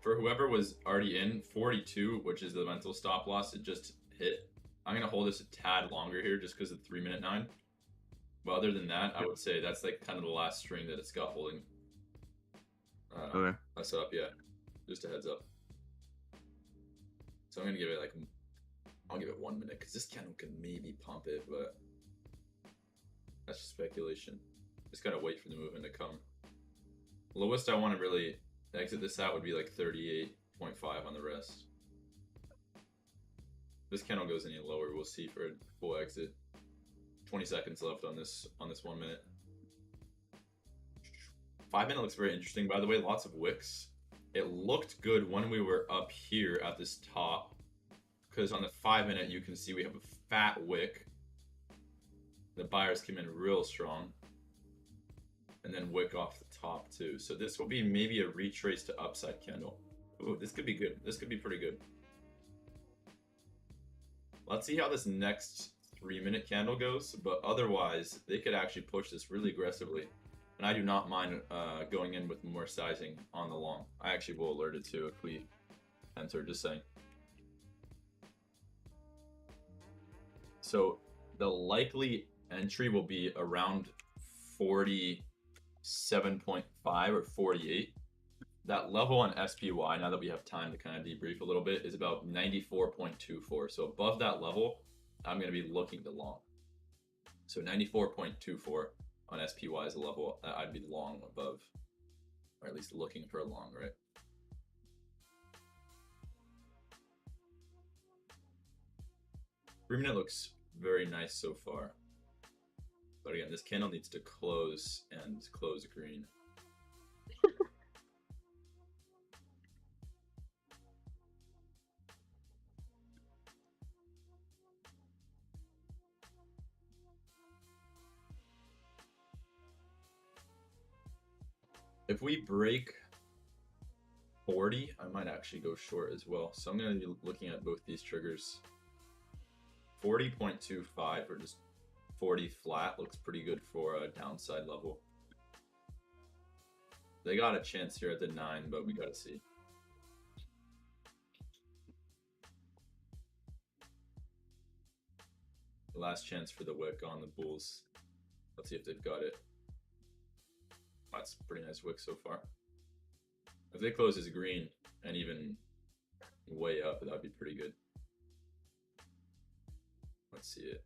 For whoever was already in, 42, which is the mental stop loss, it just hit. I'm going to hold this a tad longer here just because of 3-minute 9. But other than that, I would say that's like kind of the last string that it's got holding. Okay. Us up, yeah. Just a heads up. So I'm going to give it like, I'll give it 1 minute because this candle can maybe pump it, but that's just speculation. Just got to wait for the movement to come. Lowest I want to really exit this out would be like 38.5 on the rest. If this candle goes any lower, we'll see for a full exit. 20 seconds left on this 1 minute. 5 minute looks very interesting, by the way. Lots of wicks. It looked good when we were up here at this top, because on the 5 minute you can see we have a fat wick. The buyers came in real strong, and then wick off the top too. So this will be maybe a retrace to upside candle. Ooh, this could be good. This could be pretty good. Let's see how this next 3-minute candle goes, but otherwise they could actually push this really aggressively. And I do not mind going in with more sizing on the long. I actually will alert it too if we enter, just saying. So the likely entry will be around 47.5 or 48. That level on SPY, now that we have time to kind of debrief a little bit, is about 94.24. So above that level, I'm going to be looking to long. So 94.24 on SPY is a level that I'd be long above, or at least looking for a long, right? Three-minute looks very nice so far. But again, this candle needs to close and close green. If we break 40, I might actually go short as well. So I'm going to be looking at both these triggers. 40.25 or just 40 flat looks pretty good for a downside level. They got a chance here at the 9, but we got to see. Last chance for the wick on the bulls. Let's see if they've got it. That's a pretty nice wick so far. If they close as green and even way up, that'd be pretty good. Let's see it.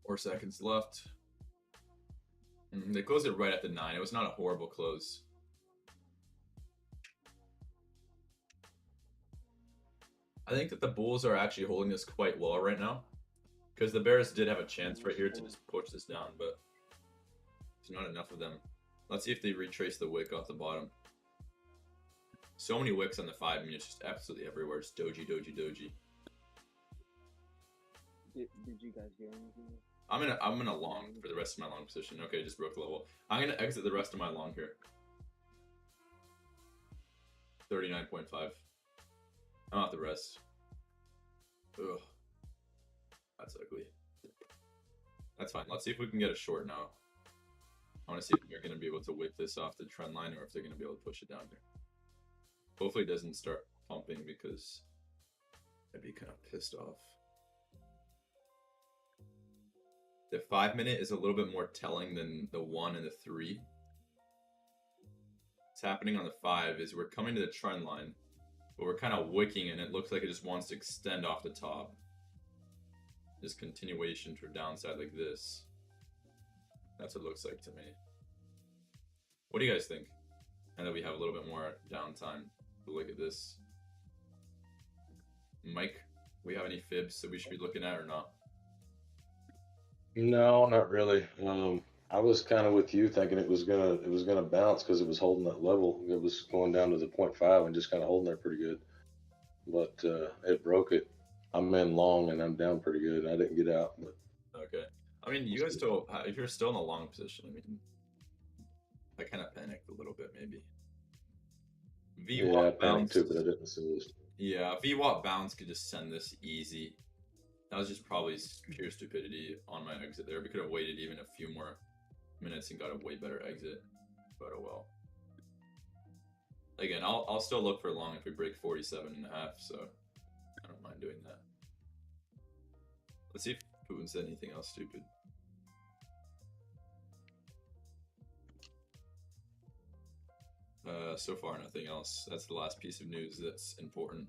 Four seconds left. They closed it right at the 9. It was not a horrible close. I think that the Bulls are actually holding this quite well right now. Because the Bears did have a chance right here to just push this down, but there's not enough of them. Let's see if they retrace the wick off the bottom. So many wicks on the 5. I mean, it's just absolutely everywhere. It's doji, doji, doji. Did you guys hear anything? I'm in a long for the rest of my long position. Okay, just broke the level. I'm gonna exit the rest of my long here. 39.5. I'm out the rest. Ugh. That's ugly. That's fine. Let's see if we can get a short now. I want to see if they're going to be able to whip this off the trend line or if they're going to be able to push it down here. Hopefully it doesn't start pumping because I'd be kind of pissed off. The 5 minute is a little bit more telling than the 1 and the 3. What's happening on the 5 is we're coming to the trend line, but we're kind of wicking and it looks like it just wants to extend off the top. This continuation to a downside like this. That's what it looks like to me. What do you guys think? Now that we have a little bit more downtime to look at this. Mike, we have any fibs that we should be looking at or not? No, not really. I was kind of with you thinking it was gonna bounce because it was holding that level. It was going down to the 0.5 and just kind of holding there pretty good. But it broke it. I'm in long and I'm down pretty good. I didn't get out, but okay. I mean, you guys still, if you're still in a long position, I mean, I kind of panicked a little bit, maybe. VWAP bounce too, but I didn't see this. Yeah, VWAP bounce could just send this easy. That was just probably pure stupidity on my exit there. We could have waited even a few more minutes and got a way better exit. But oh well. Again, I'll still look for long if we break 47.5, so I don't mind doing that. Let's see if Putin said anything else stupid. So far, nothing else. That's the last piece of news that's important.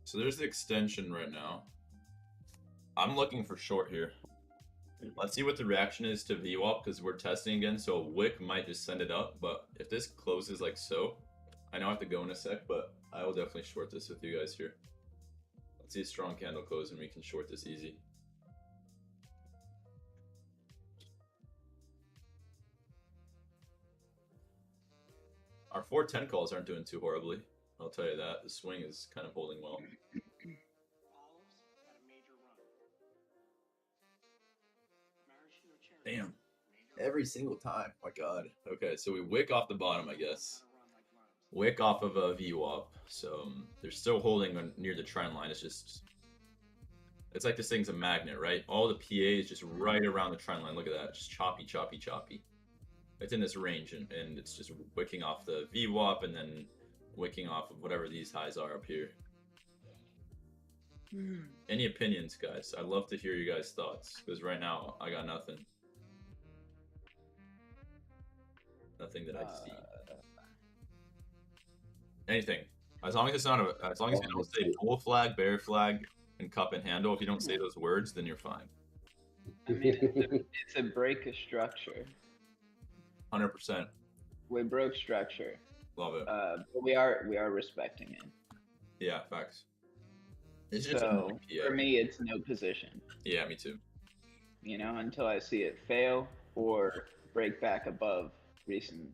So there's the extension right now. I'm looking for short here. Let's see what the reaction is to VWAP because we're testing again. So a wick might just send it up, but if this closes like so, I know I have to go in a sec, but I will definitely short this with you guys here. Let's see a strong candle close and we can short this easy. Our 410 calls aren't doing too horribly. I'll tell you that. The swing is kind of holding well. Damn. Every single time. My God. Okay, so we wick off the bottom, I guess. Wick off of a VWAP. So they're still holding near the trend line. It's just... It's like this thing's a magnet, right? All the PA is just right around the trend line. Look at that. Just choppy, choppy, choppy. It's in this range, and it's just wicking off the VWAP and then wicking off of whatever these highs are up here. Any opinions, guys? I'd love to hear you guys' thoughts, because right now I got nothing. Nothing that I see. Anything. As long as it's not as long as you don't say bull flag, bear flag, and cup and handle, if you don't say those words, then you're fine. I mean, it's a break of structure. 100%. We broke structure. Love it. But we are respecting it. Yeah, facts. It's just So PA. for me, it's no position. Yeah, me too. You know, until I see it fail or break back above recent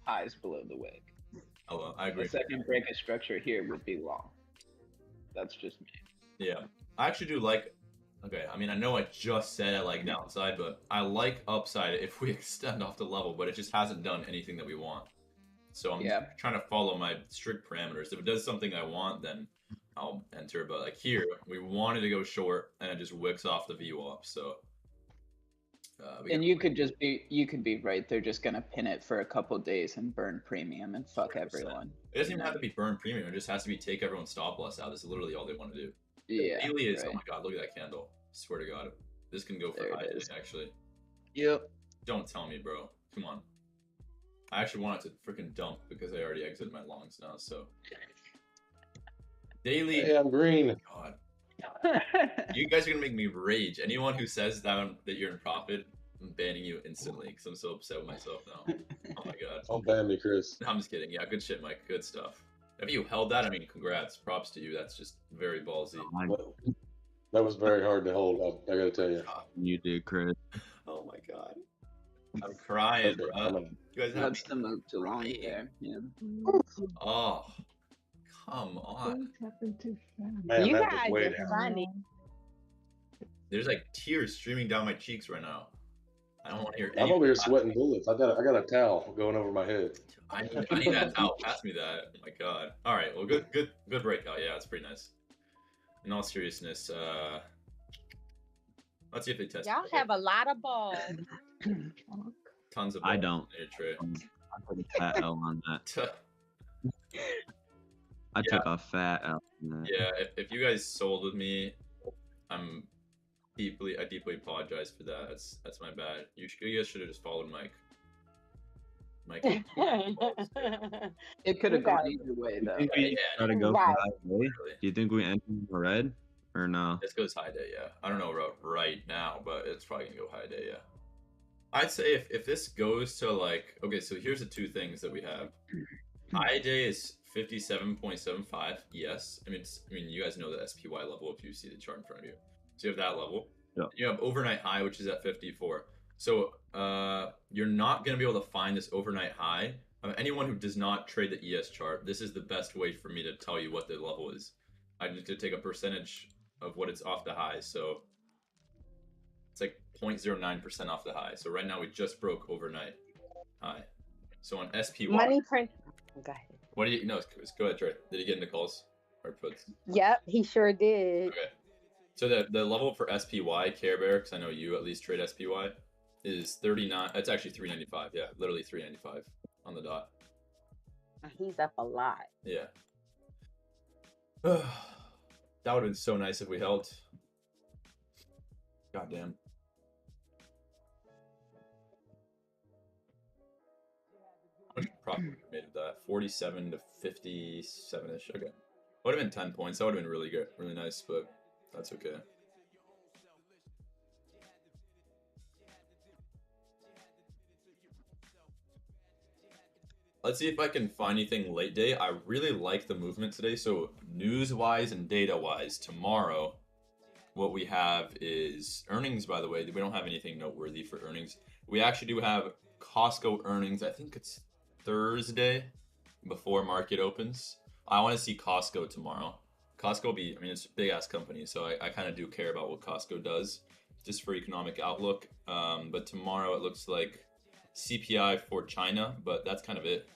highs below the wick. Oh, well, I agree. The second break of structure here would be long. That's just me. Yeah, I actually do like. Okay, I mean, I know I just said I like downside, but I like upside if we extend off the level, but it just hasn't done anything that we want. So I'm trying to follow my strict parameters. If it does something I want, then I'll enter. But like here, we wanted to go short, and it just wicks off the VWAP. So. And you could be right. They're just gonna pin it for a couple days and burn premium and fuck 100%. everyone. It doesn't even have to be burn premium. It just has to be take everyone's stop loss out. This is literally all they want to do. Yeah. The daily is, oh my god, look at that candle. Swear to God, this can go for high days actually. Yep. Don't tell me, bro. Come on. I actually wanted to freaking dump because I already exited my longs now. So daily. Hey, I'm green. God. You guys are gonna make me rage. Anyone who says that you're in profit, I'm banning you instantly because I'm so upset with myself now. Oh my god. Don't ban me, Chris. I'm just kidding. Yeah, good shit, Mike. Good stuff. If you held that, I mean, congrats. Props to you. That's just very ballsy. That was very hard to hold. I gotta tell you. You did, Chris. Oh my god. I'm crying, Okay, bro. You guys have That's the move to long there. Yeah. Oh, come on. Man, You that was guys way are down. funny. There's like tears streaming down my cheeks right now. I don't want to hear. I'm over here sweating bullets. I got a towel going over my head. I need that towel. Pass me that. Oh my god. All right. Well, good breakout. Yeah, it's pretty nice. In all seriousness, let's see if they test. Y'all have a lot of balls. Tons of balls. I don't. Trey. I took a fat L on that. I took a fat L on that. Yeah, if you guys sold with me, I deeply apologize for that. That's my bad. You guys should have just followed Mike. It could have gone either way though. Do you think we try to go for Right. high day? Do you think we enter the red or no? This goes high day, yeah. I don't know about right now, but it's probably gonna go high day, yeah. I'd say if this goes to like, okay, so here's the two things that we have. High day is 57.75. Yes, I mean you guys know the SPY level if you see the chart in front of you. So you have that level. Yeah. You have overnight high, which is at 54. So you're not gonna be able to find this overnight high. Anyone who does not trade the ES chart, this is the best way for me to tell you what the level is. I need to take a percentage of what it's off the high. So it's like 0.09% off the high. So right now we just broke overnight high. So on SPY. Money print. Go ahead. What do you know? Go ahead, Trey. Did he get into calls or puts? Yep, he sure did. Okay. So the level for SPY, Care Bear, because I know you at least trade SPY, is 39. It's actually 395. Yeah, literally 395 on the dot. He's up a lot. Yeah. That would have been so nice if we held. God damn. How much profit would we made of that? 47 to 57-ish. Okay. Would have been 10 points. That would have been really good. Really nice, but that's okay. Let's see if I can find anything late day. I really like the movement today. So news-wise and data-wise, tomorrow, what we have is earnings, by the way. We don't have anything noteworthy for earnings. We actually do have Costco earnings. I think it's Thursday before market opens. I want to see Costco tomorrow. Costco will be, I mean, it's a big-ass company, so I kind of do care about what Costco does, just for economic outlook. But tomorrow it looks like CPI for China, but that's kind of it.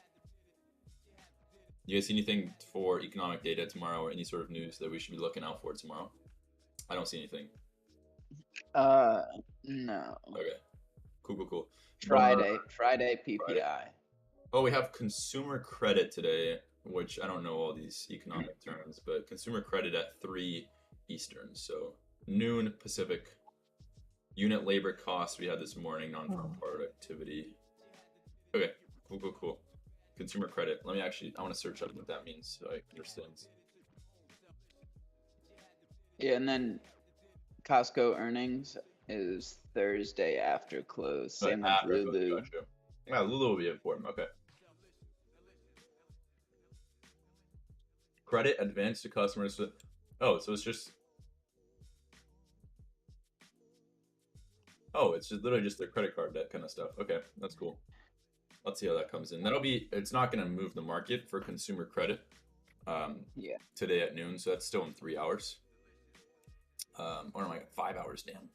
You guys see anything for economic data tomorrow or any sort of news that we should be looking out for tomorrow? I don't see anything. No. Okay. Cool. Friday PPI. Friday. Oh, we have consumer credit today, which I don't know all these economic terms, but consumer credit at 3 Eastern, so noon Pacific. Unit labor costs we had this morning, non-farm productivity. Okay, cool. Consumer credit. Let me I want to search up what that means so I understand. Yeah, and then Costco earnings is Thursday after close. Same with Lulu. Gotcha. Yeah, Lulu will be important. Okay. Credit advanced to customers. Oh, so it's just. Oh, it's just literally just their credit card, that kind of stuff. Okay, that's cool. Let's see how that comes in. That'll be. It's not going to move the market for consumer credit. Yeah. Today at noon, so that's still in 3 hours. Or am I 5 hours? Damn.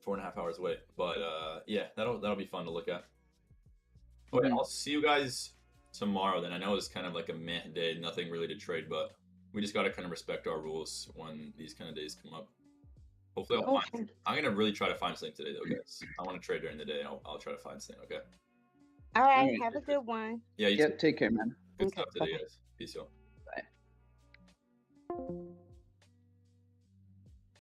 4.5 hours away. But yeah, that'll be fun to look at. Okay, I'll see you guys tomorrow. Then I know it's kind of like a meh day, nothing really to trade, but we just gotta kind of respect our rules when these kind of days come up. Hopefully, I'm gonna really try to find something today, though, guys. I want to trade during the day. I'll try to find something. Okay. All right. Have a good one. Yeah. You Yep. Take care, man. Good stuff today, guys. Peace out.